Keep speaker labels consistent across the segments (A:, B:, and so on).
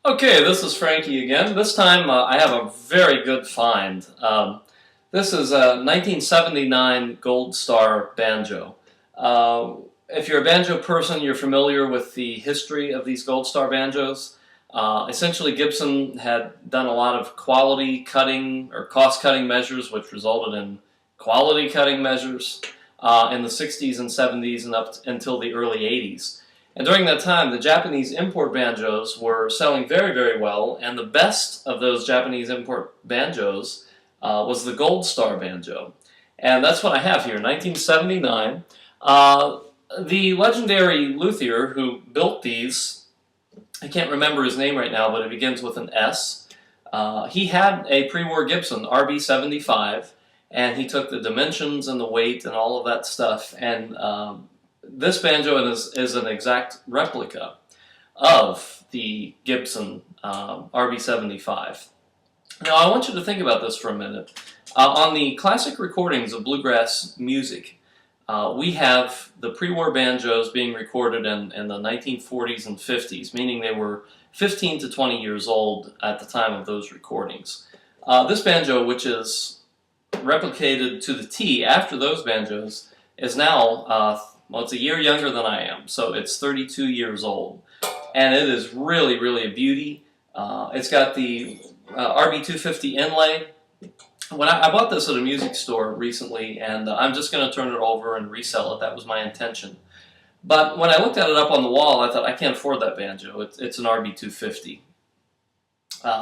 A: Okay, this is Frankie again. This time I have a very good find. This is a 1979 Gold Star banjo. If you're a banjo person, you're familiar with the history of these Gold Star banjos. Essentially, Gibson had done a lot of quality cutting or cost cutting measures, which resulted in quality cutting measures in the 60s and 70s and until the early 80s. And during that time, the Japanese import banjos were selling very, very well, and the best of those Japanese import banjos was the Gold Star banjo. And that's what I have here, 1979. The legendary luthier who built these, I can't remember his name right now, but it begins with an S. He had a pre-war Gibson RB75, and he took the dimensions and the weight and all of that stuff, and this banjo is an exact replica of the Gibson RB75. Now I want you to think about this for a minute. On the classic recordings of bluegrass music, we have the pre-war banjos being recorded in the 1940s and 50s, meaning they were 15 to 20 years old at the time of those recordings. This banjo, which is replicated to the T after those banjos, is now well, it's a year younger than I am, so it's 32 years old. And it is really, really a beauty. It's got the RB250 inlay. When I bought this at a music store recently, and I'm just going to turn it over and resell it. That was my intention. But when I looked at it up on the wall, I thought, I can't afford that banjo. It's an RB250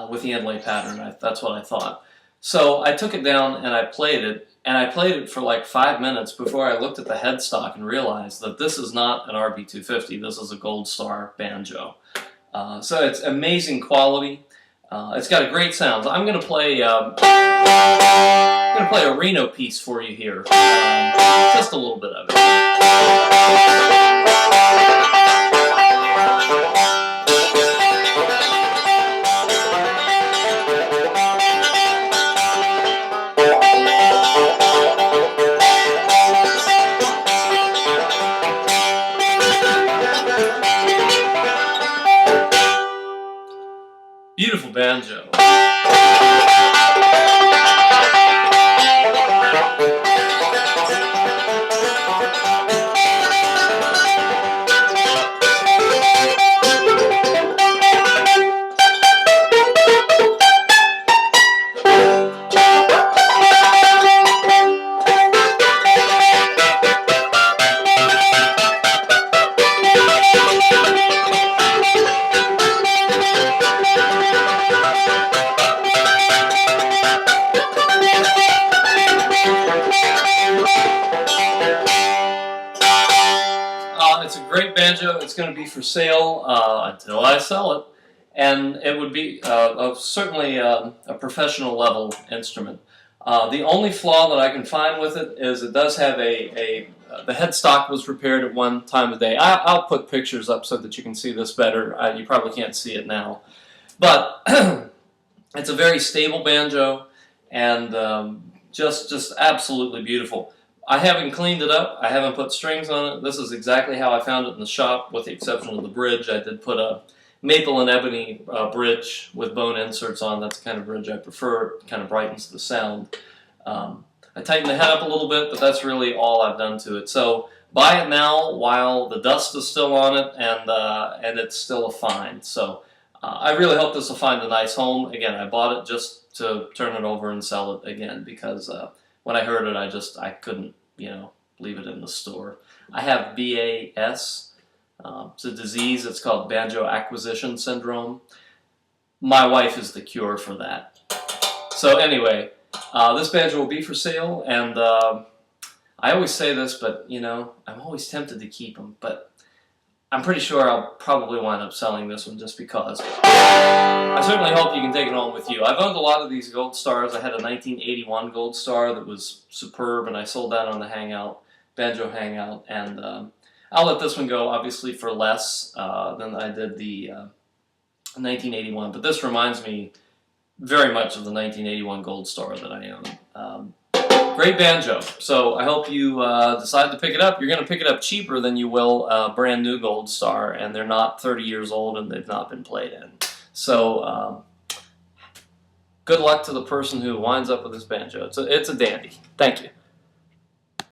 A: with the inlay pattern. That's what I thought. So I took it down and I played it. And I played it for like 5 minutes before I looked at the headstock and realized that this is not an RB250, this is a Gold Star banjo. So it's amazing quality. It's got a great sound. I'm going to play a Reno piece for you here, just a little bit of it. Beautiful banjo. It's a great banjo. It's going to be for sale until I sell it, and it would be certainly a professional level instrument. The only flaw that I can find with it is it does have the headstock was repaired at one time of day. I'll put pictures up so that you can see this better. You probably can't see it now, but it's a very stable banjo and just absolutely beautiful. I haven't cleaned it up. I haven't put strings on it. This is exactly how I found it in the shop, with the exception of the bridge. I did put a maple and ebony bridge with bone inserts on. That's the kind of bridge I prefer. It kind of brightens the sound. I tightened the head up a little bit, but that's really all I've done to it. So buy it now while the dust is still on it, and it's still a find. So I really hope this will find a nice home. Again, I bought it just to turn it over and sell it again because when I heard it, I couldn't, leave it in the store. I have BAS. It's a disease. It's called banjo acquisition syndrome. My wife is the cure for that. So anyway, this banjo will be for sale, and I always say this, but I'm always tempted to keep them, but I'm pretty sure I'll probably wind up selling this one just because. I certainly hope you can take it home with you. I've owned a lot of these Gold Stars. I had a 1981 Gold Star that was superb, and I sold that on the Banjo Hangout, and I'll let this one go, obviously, for less than I did the 1981, but this reminds me very much of the 1981 Gold Star that I own. Great banjo. So I hope you decide to pick it up. You're going to pick it up cheaper than you will a brand new Gold Star, and they're not 30 years old and they've not been played in. So good luck to the person who winds up with this banjo. It's a dandy. Thank you.